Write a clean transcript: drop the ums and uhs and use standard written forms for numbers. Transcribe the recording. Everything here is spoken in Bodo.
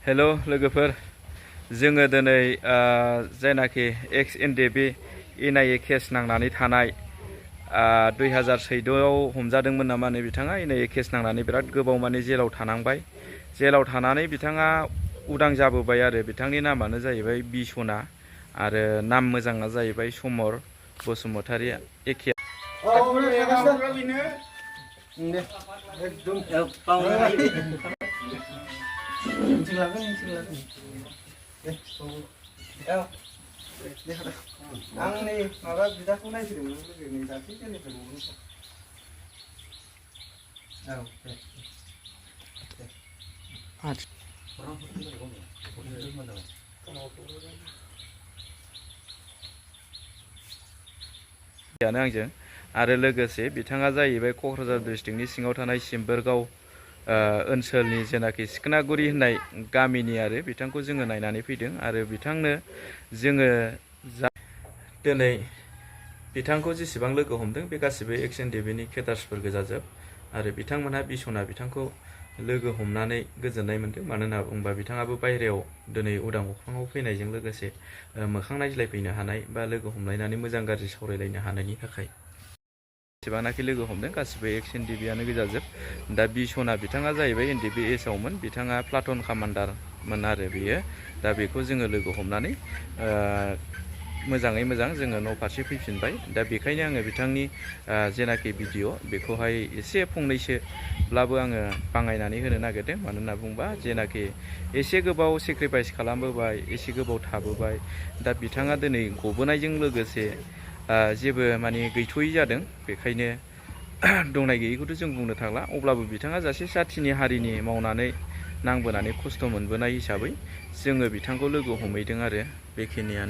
हेल' लोगोफोर, जोङो दिनै जायनाखि एक्स एनडिएफबि एनआइए केस नांनानै थानाय 2014आव हमजादोंमोन नामा नै बिथाङा एनआइए केस नांनानै बिराद गोबाव माने जेलाव थानांबाय। जेलाव थानानै बिथाङा उदां जाबोबाय आरो बिथांनि नामानो जाहैबाय बिसना आरो नाम मोजाङा जाहैबाय समर बसुमतारी एखे। आंनि माबा बिदाखौ नायफैदोंमोन लोगोनि दाख्लै जेनिफ्राय आंजों आरो लोगोसे बिथाङा जाहैबाय क'क्राझार डिस्ट्रिक्टनि सिङाव थानाय सिम्बोरगाव ओनसोलनि जेनाखि सिखनागुरि होननाय गामिनि आरो बिथांखौ जोङो नायनानै फैदों आरो बिथांनो जोङो दिनै बिथांखौ जेसेबां लोगो हमदों बे गासिबो एक्स एनडिएफबिनि केडार्सफोर गोजाजोब आरो बिथांमोनहा बिसना बिथांखौ लोगो हमनानै गोजोननाय मोन्दों। मानो होनना बुङोबा बिथाङाबो बायहेरायाव दिनै उदां अख्राङाव फैनायजों लोगोसे मोखां नायज्लायफैनो हानाय बा लोगो हमलायनानै मोजां गाज्रि सावरायलायनो हानायनि थाखाय जेसेबांनाखि लोगो हमदों गासिबो एक्स एनडिएफबिआनो गोजाजोब। दा बिसना बिथाङा जाहैबाय एनडिएफबि एसआवमोन, बिथाङा प्लाटन कामान्डारमोन आरो बियो। दा बेखौ जोङो लोगो हमनानै मोजाङै मोजां जोङो न' फारसे फैफिनबाय। दा बेखायनो आङो बिथांनि जेनाखि भिडिअ बेखौहाय एसे फंनैसोब्लाबो आङो बाङायनानै होनो नागिरदों। मानो होनना बुङोबा जेनाखि एसे गोबाव सेक्रिफाइस खालामबोबाय, एसे गोबाव थाबोबाय, दा बिथाङा दिनै गबोनायजों लोगोसे जेबो माने गैथ'यै जादों। बेखायनो दंनाय गैयैखौथ' जों बुंनो थांला, अब्लाबो बिथाङा सासे जाथिनि हारिनि मावनानै नांबोनानै खस्थ' मोनबोनाय हिसाबै जोङो बिथांखौ लोगो हमहैदों आरो बेखिनियानो।